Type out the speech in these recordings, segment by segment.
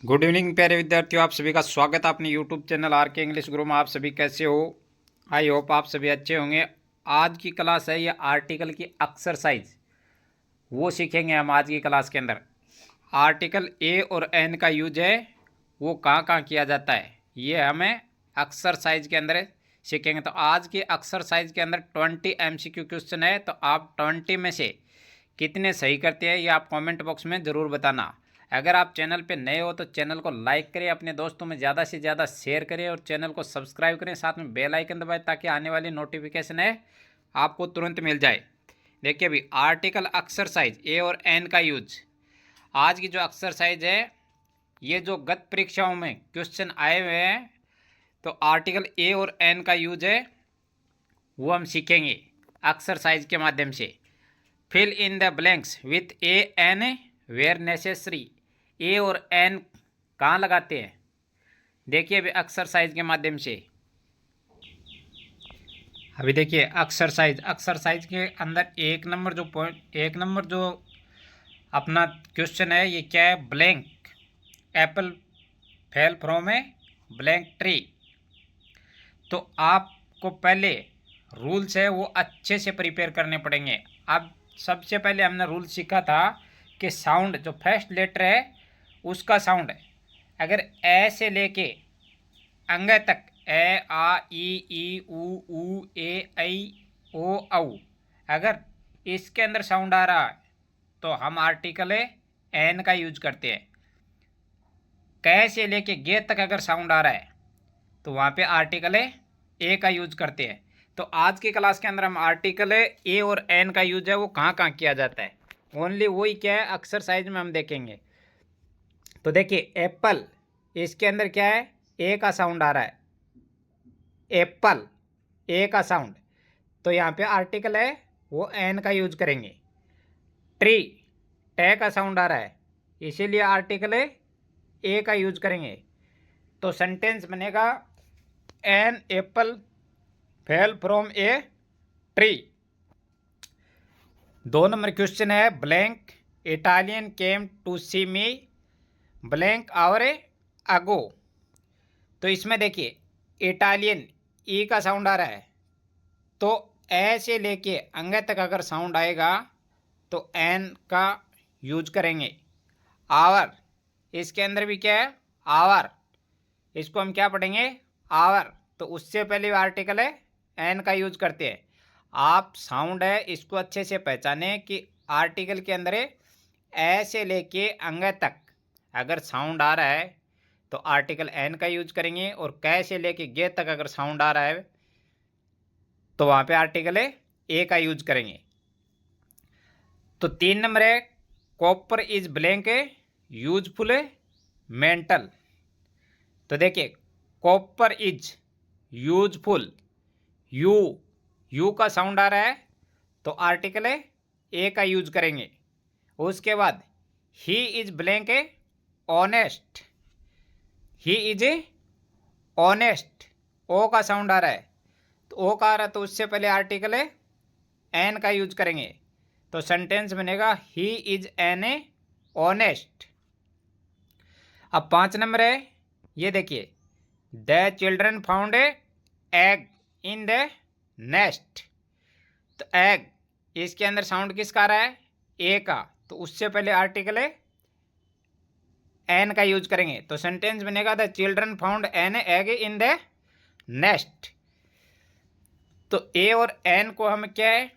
Good evening प्यारे विद्यार्थियों, आप सभी का स्वागत है अपने यूट्यूब चैनल आर के इंग्लिश गुरु में। आप सभी कैसे हो? आई होप आप सभी अच्छे होंगे। आज की क्लास है ये आर्टिकल की एक्सरसाइज, वो सीखेंगे हम आज की क्लास के अंदर। आर्टिकल ए और एन का यूज है वो कहाँ कहाँ किया जाता है, ये हमें एक्सरसाइज के अंदर सीखेंगे। तो आज की एक्सरसाइज के अंदर 20 MCQ क्वेश्चन है, तो आप 20 में से कितने सही करते हैं ये आप कमेंट बॉक्स में ज़रूर बताना। अगर आप चैनल पे नए हो तो चैनल को लाइक करें, अपने दोस्तों में ज़्यादा से ज़्यादा शेयर करें और चैनल को सब्सक्राइब करें, साथ में बेल आइकन दबाएं ताकि आने वाली नोटिफिकेशन है आपको तुरंत मिल जाए। देखिए अभी आर्टिकल एक्सरसाइज ए और एन का यूज, आज की जो एक्सरसाइज है ये जो गत परीक्षाओं में क्वेश्चन आए हुए हैं, तो आर्टिकल ए और एन का यूज है वो हम सीखेंगे एक्सरसाइज के माध्यम से। Fill in the blanks with a an where necessary. A और एन कहाँ लगाते हैं, देखिए अभी एक्सरसाइज के माध्यम से। अभी देखिए एक्सरसाइज के अंदर एक नंबर जो अपना क्वेश्चन है ये क्या है, blank Apple fell from a blank tree. तो आपको पहले रूल्स है वो अच्छे से प्रिपेयर करने पड़ेंगे। अब सबसे पहले हमने रूल सीखा था कि साउंड जो फर्स्ट लेटर है उसका साउंड है, अगर ए से लेके अंग तक ए आ ई ऊ ए ऐ ओ औ, अगर इसके अंदर साउंड आ रहा है तो हम आर्टिकल एन का यूज करते हैं। कै से लेके गे तक अगर साउंड आ रहा है तो वहाँ पे आर्टिकल ए का यूज करते हैं। तो आज की क्लास के अंदर हम आर्टिकल ए और एन का यूज है वो कहाँ कहाँ किया जाता है, ओनली वही क्या है एक्सरसाइज में हम देखेंगे। तो देखिए एप्पल, इसके अंदर क्या है, ए का साउंड आ रहा है, एप्पल ए का साउंड, तो यहाँ पे आर्टिकल है वो एन का यूज करेंगे। ट्री टे का साउंड आ रहा है, इसीलिए आर्टिकल ए का यूज करेंगे। तो सेंटेंस बनेगा an apple fell from a tree. 2 number question है blank Italian came to see me blank hour ago. तो इसमें देखिए इटालियन ई का साउंड आ रहा है, तो ए से लेके अंग तक अगर साउंड आएगा तो एन का यूज करेंगे। आवर, इसके अंदर भी क्या है आवर, इसको हम क्या पढ़ेंगे आवर, तो उससे पहले आर्टिकल है एन का यूज करते हैं। आप साउंड है इसको अच्छे से पहचाने कि आर्टिकल के अंदर ए से लेके अंग तक अगर साउंड आ रहा है तो आर्टिकल एन का यूज करेंगे, और कै से लेके गे तक अगर साउंड आ रहा है तो वहाँ पे आर्टिकल ए का यूज करेंगे। तो 3 नंबर है copper is blank useful mental. तो देखिए कॉपर इज यूजफुल, यू का साउंड आ रहा है तो आर्टिकल ए का यूज करेंगे। उसके बाद he is blank honest, he is honest, O का साउंड आ रहा है, तो ओ का आ रहा है तो उससे पहले आर्टिकल एन का यूज करेंगे। तो सेंटेंस बनेगा ही इज एन ऑनेस्ट। अब 5 नंबर है, ये देखिए the children found egg in the nest. तो एग, इसके अंदर साउंड किसका आ रहा है ए का, तो उससे पहले आर्टिकल एन का यूज करेंगे। तो सेंटेंस बनेगा the children found an egg in the nest. तो ए और एन को हम क्या है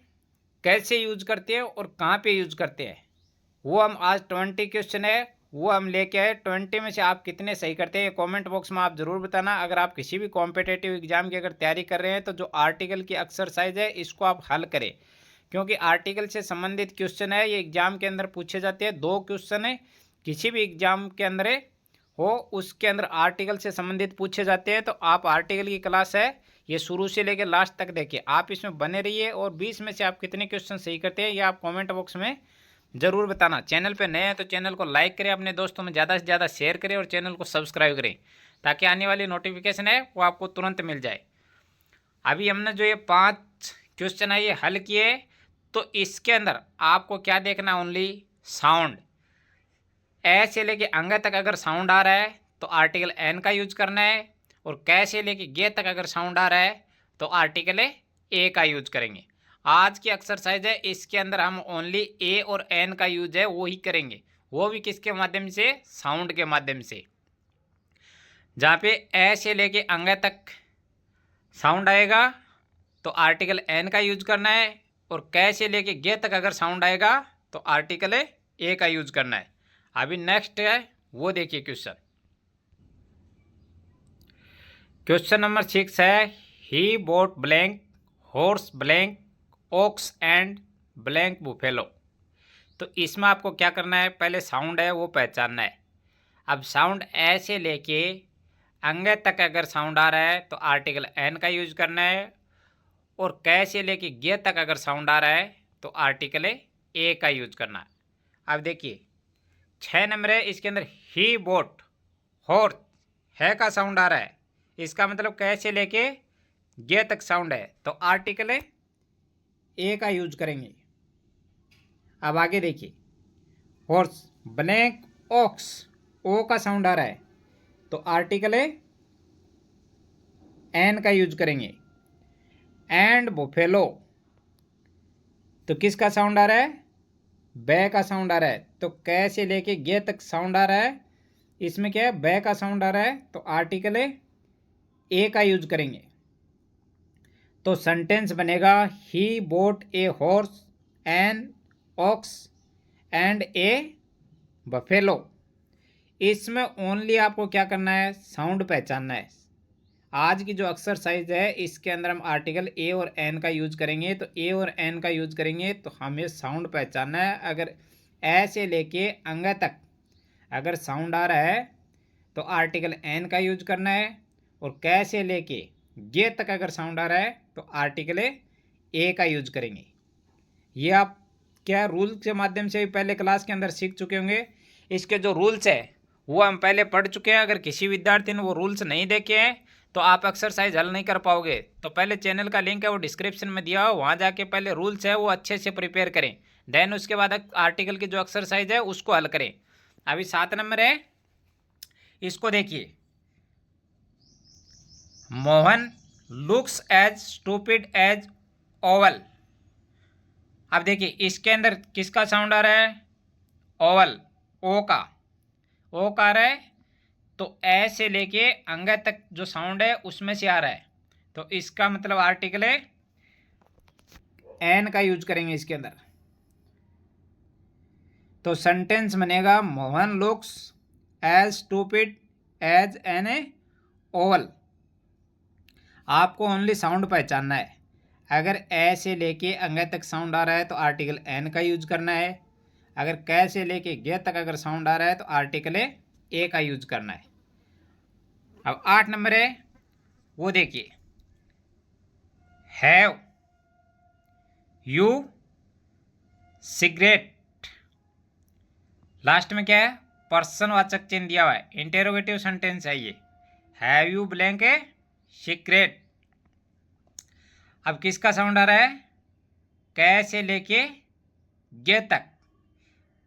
कैसे यूज करते हैं और कहाँ पे यूज करते हैं वो हम आज 20 क्वेश्चन है वो हम लेके आए। 20 में से आप कितने सही करते हैं ये कमेंट बॉक्स में आप ज़रूर बताना। अगर आप किसी भी कॉम्पिटेटिव एग्जाम की अगर तैयारी कर रहे हैं तो जो आर्टिकल की एक्सरसाइज है इसको आप हल करें, क्योंकि आर्टिकल से संबंधित क्वेश्चन है ये एग्जाम के अंदर पूछे जाते हैं। 2 क्वेश्चन है किसी भी एग्जाम के अंदर हो उसके अंदर आर्टिकल से संबंधित पूछे जाते हैं। तो आप आर्टिकल की क्लास है ये शुरू से लेकर लास्ट तक देखिए, आप इसमें बने रहिए और 20 में से आप कितने क्वेश्चन सही करते हैं ये आप कमेंट बॉक्स में ज़रूर बताना। चैनल पे नए हैं तो चैनल को लाइक करें, अपने दोस्तों में ज़्यादा से ज़्यादा शेयर करें और चैनल को सब्सक्राइब करें ताकि आने वाली नोटिफिकेशन है वो आपको तुरंत मिल जाए। अभी हमने जो ये 5 क्वेश्चन है ये हल किए, तो इसके अंदर आपको क्या देखना, ओनली साउंड। ए से लेके अंग तक अगर साउंड आ रहा है तो आर्टिकल एन का यूज करना है, और कै से लेके गे तक अगर साउंड आ रहा है तो आर्टिकल ए का यूज करेंगे। आज की एक्सरसाइज है, इसके अंदर हम ओनली ए और एन का यूज है वो ही करेंगे, वो भी किसके माध्यम से, साउंड के माध्यम से। जहाँ पे ए से लेके अंग तक साउंड आएगा तो आर्टिकल एन का यूज करना है, और कै से लेके गे तक अगर साउंड आएगा तो आर्टिकल ए का यूज करना है। अभी नेक्स्ट है वो देखिए क्वेश्चन। क्वेश्चन नंबर 6 है, he bought blank horse blank ox and blank buffalo. तो इसमें आपको क्या करना है, पहले साउंड है वो पहचानना है। अब साउंड ए से लेके अंग तक अगर साउंड आ रहा है तो आर्टिकल एन का यूज करना है, और कै से लेके गे तक अगर साउंड आ रहा है तो आर्टिकल ए का यूज करना है। अब देखिए 6 नंबर है, इसके अंदर ही बोट हॉर्स है का साउंड आ रहा है, इसका मतलब कै से लेके गे तक साउंड है तो आर्टिकल ए का यूज करेंगे। अब आगे देखिए, हॉर्स ब्लैंक ऑक्स ओ का साउंड आ रहा है तो आर्टिकल एन का यूज करेंगे। एंड बुफेलो तो किसका साउंड आ रहा है, बै का साउंड आ रहा है, तो कै से लेके गे तक साउंड आ रहा है, इसमें क्या है, बै का साउंड आ रहा है तो आर्टिकल ए का यूज करेंगे। तो सेंटेंस बनेगा he bought a horse an ox and a buffalo. इसमें ओनली आपको क्या करना है, साउंड पहचानना है। आज की जो एक्सरसाइज है इसके अंदर हम आर्टिकल ए और एन का यूज करेंगे, तो ए और एन का यूज करेंगे तो हमें साउंड पहचानना है। अगर ए से लेके अंग तक अगर साउंड आ रहा है तो आर्टिकल एन का यूज करना है, और कै से लेके गे तक अगर साउंड आ रहा है तो आर्टिकल ए का यूज करेंगे। ये आप क्या रूल के माध्यम से भी पहले क्लास के अंदर सीख चुके होंगे। इसके जो रूल्स है वो हम पहले पढ़ चुके हैं। अगर किसी विद्यार्थी ने वो रूल्स नहीं देखे हैं तो आप एक्सरसाइज हल नहीं कर पाओगे। तो पहले चैनल का लिंक है वो डिस्क्रिप्शन में दिया हो, वहाँ जाके पहले रूल्स है वो अच्छे से प्रिपेयर करें, देन उसके बाद आर्टिकल की जो एक्सरसाइज है उसको हल करें। अभी 7 नंबर है, इसको देखिए, Mohan looks as stupid as owl. अब देखिए इसके अंदर किसका साउंड आ रहा है, ओवल, ओ का आ रहा है, तो ए से लेके अंग तक जो साउंड है उसमें से आ रहा है, तो इसका मतलब आर्टिकल है एन का यूज करेंगे इसके अंदर। तो सेंटेंस बनेगा Mohan looks as stupid as an owl. आपको ओनली साउंड पहचानना है। अगर ए से लेके अंग तक साउंड आ रहा है तो आर्टिकल एन का यूज करना है, अगर कै से लेके गे तक अगर साउंड आ रहा है तो आर्टिकल ए का यूज करना है। अब 8 नंबर है वो देखिए, हैव यू सिगरेट। लास्ट में क्या है, पर्सनवाचक चिन्ह दिया हुआ है, इंटेरोगेटिव सेंटेंस है ये, हैव यू ब्लैंक है सिगरेट। अब किसका साउंड आ रहा है, कै से लेके गे तक,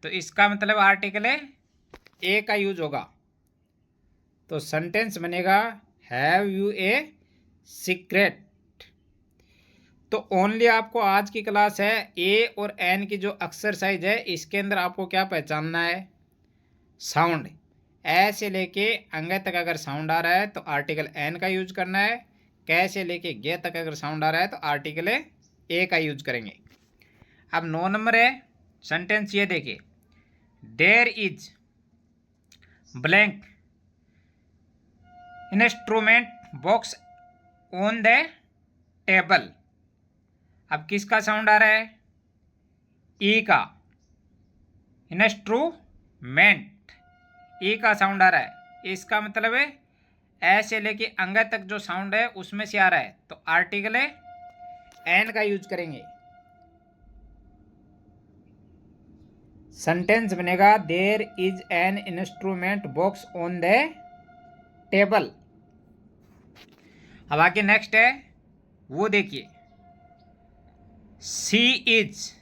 तो इसका मतलब आर्टिकल है ए का यूज होगा। तो सेंटेंस बनेगा हैव यू ए सिगरेट। तो ओनली आपको आज की क्लास है ए और एन की जो एक्सरसाइज है इसके अंदर आपको क्या पहचानना है, साउंड। ए से लेके अंग तक अगर साउंड आ रहा है तो आर्टिकल एन का यूज करना है, कै से लेके गे तक अगर साउंड आ रहा है तो आर्टिकल ए का यूज करेंगे। अब 9 नंबर है, सेंटेंस ये देखिए, there is blank instrument box on the table. अब किसका साउंड आ रहा है, ई का, इंस्ट्रूमेंट, ई का साउंड आ रहा है, इसका मतलब है ए से लेके अंग तक जो साउंड है उसमें से आ रहा है तो आर्टिकल एन का यूज करेंगे। सेंटेंस बनेगा there is an instrument box on the table. अब आगे नेक्स्ट है वो देखिए, she is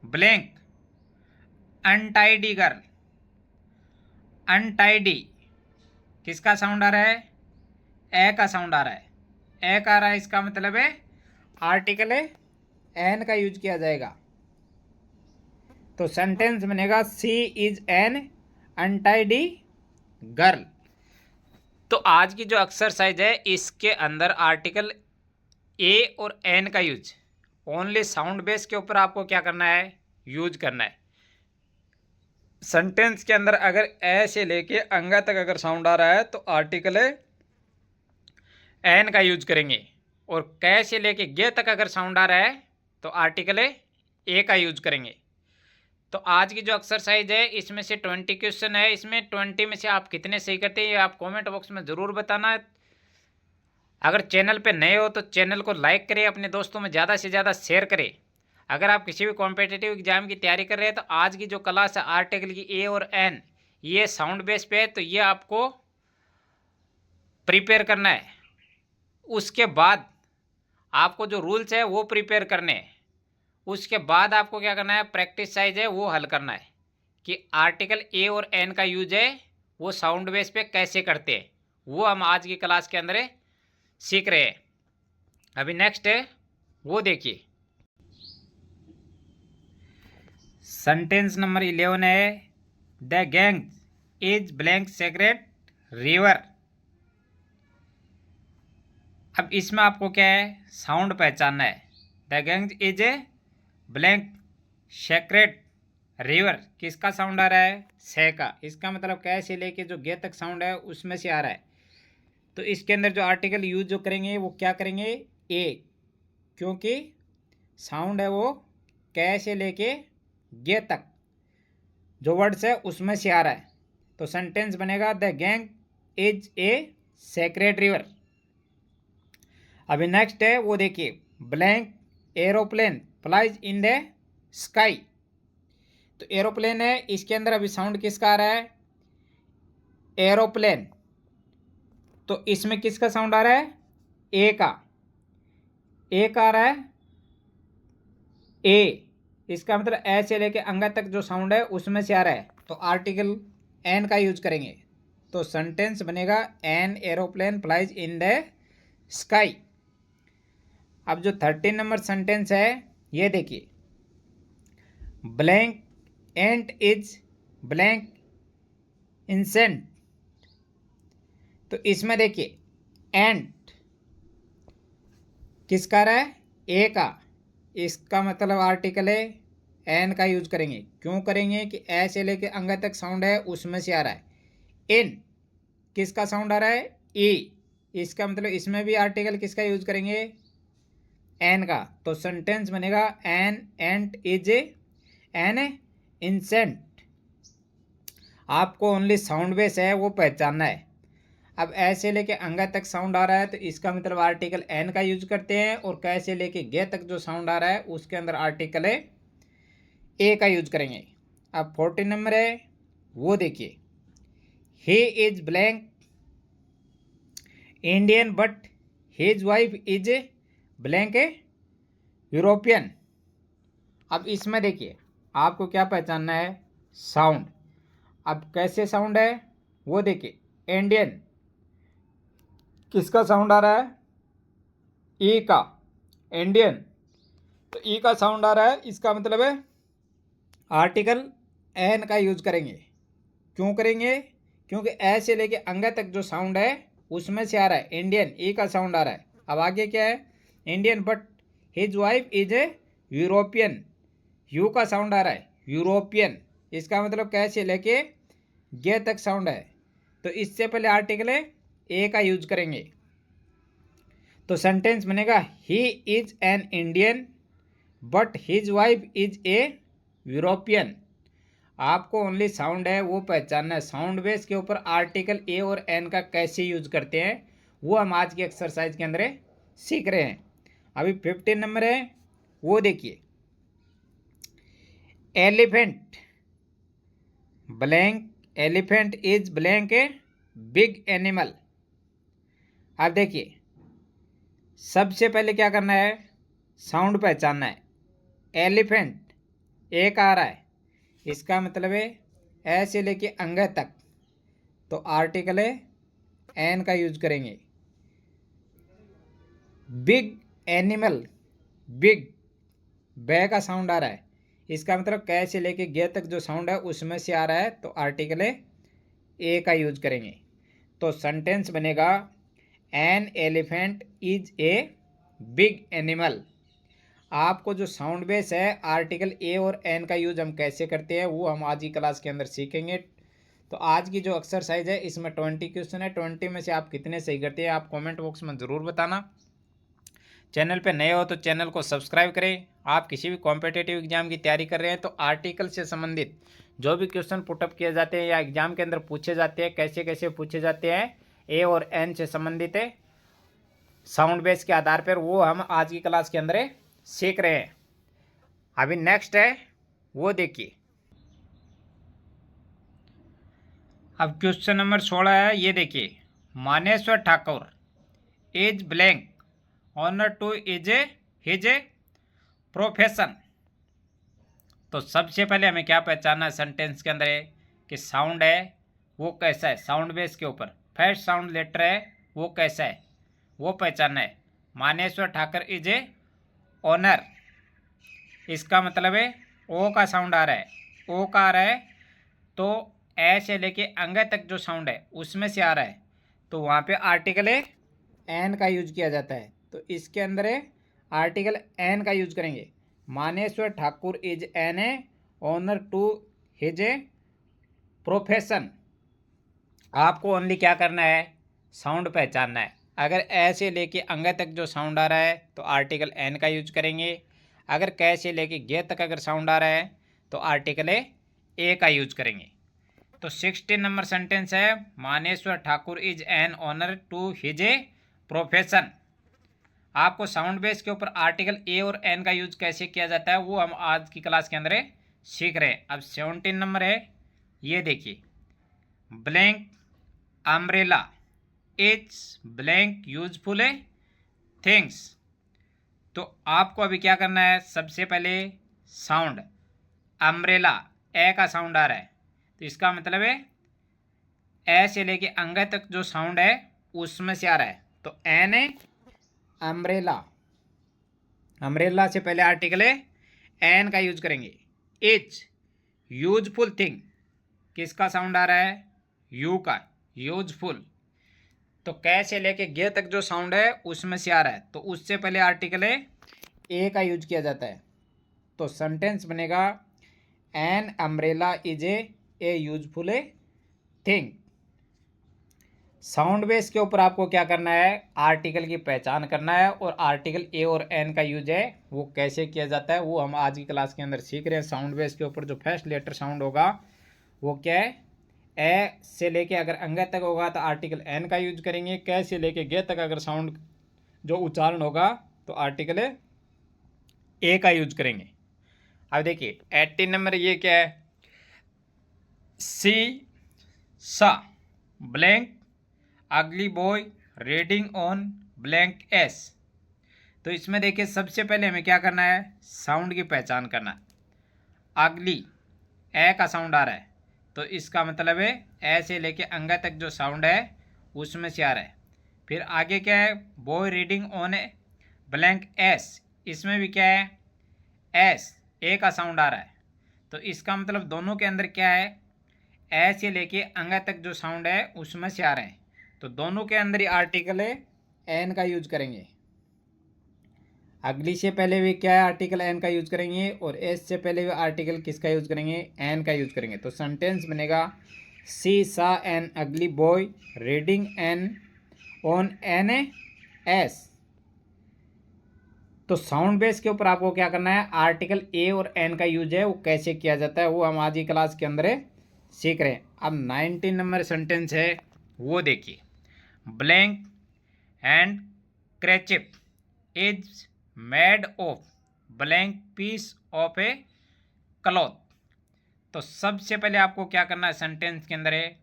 blank untidy girl. Untidy किसका साउंड आ रहा है? ए का साउंड आ रहा है। ए का आ रहा है, इसका मतलब है आर्टिकल है एन का यूज किया जाएगा। तो सेंटेंस बनेगा सी इज एन अनटाइडी गर्ल। तो आज की जो एक्सरसाइज है इसके अंदर आर्टिकल ए और एन का यूज ओनली साउंड बेस के ऊपर आपको क्या करना है? यूज करना है। सेंटेंस के अंदर अगर ए से लेके अंगा तक अगर साउंड आ रहा है तो आर्टिकल है एन का यूज करेंगे, और कै से लेके गे तक अगर साउंड आ रहा है तो आर्टिकल है ए का यूज करेंगे। तो आज की जो एक्सरसाइज है इसमें से 20 क्वेश्चन है, इसमें 20 में से आप कितने सही करते हैं ये आप कमेंट बॉक्स में ज़रूर बताना। अगर चैनल पे नए हो तो चैनल को लाइक करें, अपने दोस्तों में ज़्यादा से ज़्यादा शेयर करें। अगर आप किसी भी कॉम्पिटिटिव एग्जाम की तैयारी कर रहे हैं तो आज की जो क्लास है आर्टिकल की ए और एन ये साउंड बेस पे है, तो ये आपको प्रिपेयर करना है। उसके बाद आपको जो रूल्स है वो प्रिपेयर करने हैं। उसके बाद आपको क्या करना है? प्रैक्टिस साइज है वो हल करना है कि आर्टिकल ए और एन का यूज है वो साउंड बेस पे कैसे करते हैं, वो हम आज की क्लास के अंदर सीख रहे हैं। अभी नेक्स्ट है वो देखिए, सेंटेंस नंबर 11 है the gang is blank secret river. अब इसमें आपको क्या है? साउंड पहचानना है। The gang is a blank secret river किसका साउंड आ रहा है? से का। इसका मतलब कैसे लेके जो गे तक साउंड है उसमें से आ रहा है। तो इसके अंदर जो आर्टिकल यूज जो करेंगे वो क्या करेंगे? ए, क्योंकि साउंड है वो कै से लेके गे तक जो वर्ड्स है उसमें से आ रहा है। तो सेंटेंस बनेगा the gang is a secret river. अभी नेक्स्ट है वो देखिए, blank aeroplane flies in the sky. तो एरोप्लेन है, इसके अंदर अभी साउंड किसका आ रहा है? एरोप्लेन। तो इसमें किसका साउंड आ रहा है? ए का। ए का आ रहा है ए, इसका मतलब ए से लेके अंगा तक जो साउंड है उसमें से आ रहा है, तो आर्टिकल एन का यूज करेंगे। तो सेंटेंस बनेगा an aeroplane flies in the sky. अब जो 13 नंबर सेंटेंस है ये देखिए, ब्लैंक एंट इज ब्लैंक इंसेंट। तो इसमें देखिए एंट किसका आ रहा है? ए का। इसका मतलब आर्टिकल है एन का यूज करेंगे। क्यों करेंगे? कि ए से लेके अंगा तक साउंड है उसमें से आ रहा है। इन किसका साउंड आ रहा है? ई। इसका मतलब इसमें भी आर्टिकल किसका यूज करेंगे? एन का। तो सेंटेंस बनेगा एन एंट इज एन इंसेंट। आपको ओनली साउंड बेस है वो पहचानना है। अब ऐसे लेके अंगा तक साउंड आ रहा है तो इसका मतलब आर्टिकल एन का यूज करते हैं, और कैसे लेके गे तक जो साउंड आ रहा है उसके अंदर आर्टिकल है ए का यूज करेंगे। अब 14 नंबर है वो देखिए, ही is blank Indian but his wife is blank European. अब इसमें देखिए आपको क्या पहचानना है? साउंड। अब कैसे साउंड है वो देखिए, इंडियन किसका साउंड आ रहा है? ई का। इंडियन तो ई का साउंड आ रहा है, इसका मतलब है आर्टिकल एन का यूज करेंगे। क्यों करेंगे? क्योंकि ए से लेके अंगा तक जो साउंड है उसमें से आ रहा है इंडियन, ई का साउंड आ रहा है। अब आगे क्या है? Indian but his wife is a European, you का साउंड आ रहा है यूरोपियन। इसका मतलब कैसे लेके गे तक साउंड है, तो इससे पहले आर्टिकल है ए का यूज करेंगे। तो सेंटेंस बनेगा he is an Indian but his wife is a European. आपको ओनली साउंड है वो पहचानना है। साउंड बेस के ऊपर आर्टिकल ए और एन का कैसे यूज करते हैं वो हम आज की एक्सरसाइज के अंदर सीख रहे हैं। अभी 15 नंबर है वो देखिए, elephant blank elephant is blank a big animal. अब देखिए सबसे पहले क्या करना है? साउंड पहचानना है। एलिफेंट ए का आ रहा है, इसका मतलब है ए से लेके अंग तक तो आर्टिकल है एन का यूज करेंगे। बिग एनिमल, बिग, बै का साउंड आ रहा है, इसका मतलब कै से लेके गे तक जो साउंड है उसमें से आ रहा है, तो आर्टिकल है ए का यूज करेंगे। तो सेंटेंस बनेगा an elephant is a big animal. आपको जो साउंड बेस है आर्टिकल ए और एन का यूज हम कैसे करते हैं वो हम आज की क्लास के अंदर सीखेंगे। तो आज की जो एक्सरसाइज है इसमें 20 क्वेश्चन है, 20 में से आप कितने सही करते हैं आप कमेंट बॉक्स में ज़रूर बताना। चैनल पे नए हो तो चैनल को सब्सक्राइब करें। आप किसी भी कॉम्पिटिटिव एग्जाम की तैयारी कर रहे हैं तो आर्टिकल से संबंधित जो भी क्वेश्चन पुटअप किए जाते हैं या एग्जाम के अंदर पूछे जाते हैं, कैसे कैसे पूछे जाते हैं ए और एन से संबंधित है साउंड बेस के आधार पर, वो हम आज की क्लास के अंदर सीख रहे हैं। अभी नेक्स्ट है वो देखिए। अब क्वेश्चन नंबर 16 है, ये देखिए। Maneshwar Thakur is blank honour to is a his a profession. तो सबसे पहले हमें क्या पहचानना है सेंटेंस के अंदर है कि साउंड है वो कैसा है, साउंड बेस के ऊपर फर्स्ट साउंड लेटर है वो कैसा है वो पहचानना है। Maneshwar Thakur is a honour, इसका मतलब है ओ का साउंड आ रहा है, ओ का आ रहा है तो ए से लेके अंग तक जो साउंड है उसमें से आ रहा है, तो वहाँ पे आर्टिकल है एन का यूज किया जाता है। तो इसके अंदर है आर्टिकल एन का यूज करेंगे। Maneshwar Thakur is an a honour to his a profession. आपको ओनली क्या करना है, साउंड पहचानना है। अगर ए से लेके अंग तक जो साउंड आ रहा है तो आर्टिकल एन का यूज करेंगे। अगर कै से लेके गे तक अगर साउंड आ रहा है तो आर्टिकल ए का यूज करेंगे। तो 16 नंबर सेंटेंस है Maneshwar Thakur is an honour to his a profession. आपको साउंड बेस के ऊपर आर्टिकल ए और एन का यूज कैसे किया जाता है वो हम आज की क्लास के अंदर सीख रहे हैं। अब 17 नंबर है, ये देखिए। Blank umbrella is blank useful things. तो आपको अभी क्या करना है, सबसे पहले साउंड अम्ब्रेला ए का साउंड आ रहा है तो इसका मतलब है ए से लेके अंग तक जो साउंड है उसमें से आ रहा है, तो एन है अम्ब्रेला। अम्ब्रेला से पहले आर्टिकल है एन का यूज करेंगे। इज यूजफुल थिंग, किसका साउंड आ रहा है, यू का, यूजफुल। तो कै से लेके गे तक जो साउंड है उसमें से आ रहा है तो उससे पहले आर्टिकल है ए का यूज किया जाता है। तो सेंटेंस बनेगा an umbrella is a useful thing. Sound base के ऊपर आपको क्या करना है, आर्टिकल की पहचान करना है और आर्टिकल ए और एन का यूज है वो कैसे किया जाता है वो हम आज की क्लास के अंदर सीख रहे हैं। साउंड बेस के ऊपर जो फर्स्ट लेटर साउंड होगा वो क्या है, ए से लेके अगर अंग तक होगा तो आर्टिकल एन का यूज करेंगे। कै से लेके गे तक अगर साउंड जो उच्चारण होगा तो आर्टिकल ए का यूज करेंगे। अब देखिए 18 नंबर ये क्या है, सी सा ब्लैंक अगली boy reading on blank S. तो इसमें देखिए सबसे पहले हमें क्या करना है, साउंड की पहचान करना है। अगली ए का साउंड आ रहा है तो इसका मतलब है ए से लेके अंग तक जो साउंड है उसमें से आ रहा है। फिर आगे क्या है, boy reading on a blank S, इसमें भी क्या है एस, ए का साउंड आ रहा है तो इसका मतलब दोनों के अंदर क्या है, ए से लेके अंग तक जो साउंड है उसमें से आ रहे हैं, तो दोनों के अंदर ही आर्टिकल है एन का यूज करेंगे। अगली से पहले भी क्या है, आर्टिकल एन का यूज करेंगे और एस से पहले भी आर्टिकल किसका यूज करेंगे, एन का यूज करेंगे। तो सेंटेंस बनेगा सी सा एन अगली boy reading an on an S. तो साउंड बेस के ऊपर आपको क्या करना है, आर्टिकल ए और एन का यूज है वो कैसे किया जाता है वो हम आज की क्लास के अंदर सीख रहे हैं। अब 19 नंबर सेंटेंस है वो देखिए। Blank handkerchief is made of blank piece of a cloth. तो सबसे पहले आपको क्या करना है, सेंटेंस के अंदर है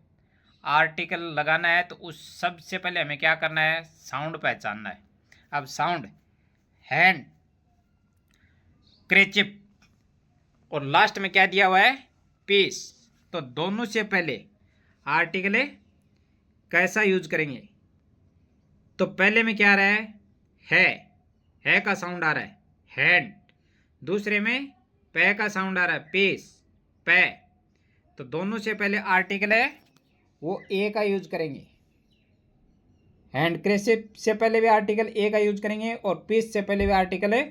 आर्टिकल लगाना है तो उस सबसे पहले हमें क्या करना है, साउंड पहचानना है। अब साउंड हैंड क्रेचिप और लास्ट में क्या दिया हुआ है, पीस, तो दोनों से पहले आर्टिकल है कैसा यूज करेंगे। तो पहले में क्या आ रहा है का साउंड आ रहा है हैड। दूसरे में पे का साउंड आ रहा है पीस, पे। तो दोनों से पहले आर्टिकल है वो ए का यूज करेंगे। हैंडक्रेशिप से पहले भी आर्टिकल ए का यूज करेंगे और पीस से पहले भी आर्टिकल है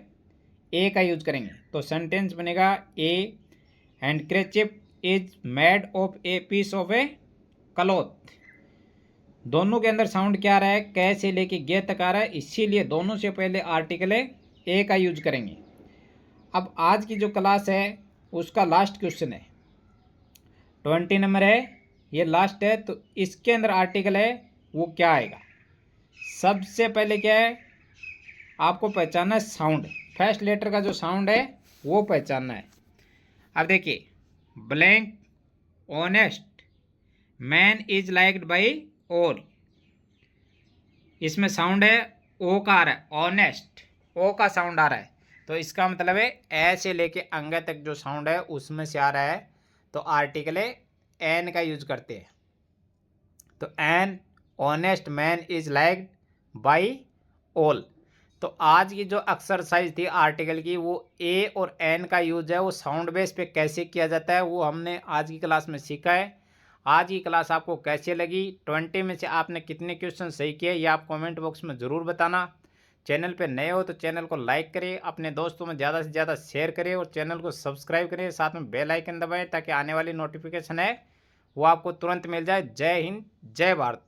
ए का यूज करेंगे। तो सेंटेंस बनेगा a handkerchief is made of a piece of a cloth. दोनों के अंदर साउंड क्या आ रहा है, कै से लेके गे तक आ रहा है, इसीलिए दोनों से पहले आर्टिकल है ए का यूज करेंगे। अब आज की जो क्लास है उसका लास्ट क्वेश्चन है 20 नंबर है, ये लास्ट है। तो इसके अंदर आर्टिकल है वो क्या आएगा। सबसे पहले क्या है आपको पहचानना है साउंड, फर्स्ट लेटर का जो साउंड है वो पहचानना है। अब देखिए blank honest man is liked by all, इसमें साउंड है ओ का आ रहा है, ऑनेस्ट ओ का साउंड आ रहा है। तो इसका मतलब है ए से लेके अंग तक जो साउंड है उसमें से आ रहा है, तो आर्टिकल है एन का यूज करते हैं। तो an honest man is liked by all. तो आज की जो एक्सरसाइज थी आर्टिकल की वो ए और एन का यूज है वो साउंड बेस पे कैसे किया जाता है वो हमने आज की क्लास में सीखा है। आज की क्लास आपको कैसे लगी, 20 में से आपने कितने क्वेश्चन सही किए ये आप कमेंट बॉक्स में ज़रूर बताना। चैनल पे नए हो तो चैनल को लाइक करें, अपने दोस्तों में ज़्यादा से ज़्यादा शेयर करें और चैनल को सब्सक्राइब करें, साथ में बेल आइकन दबाएं ताकि आने वाली नोटिफिकेशन है वो आपको तुरंत मिल जाए। जय हिंद, जय भारत।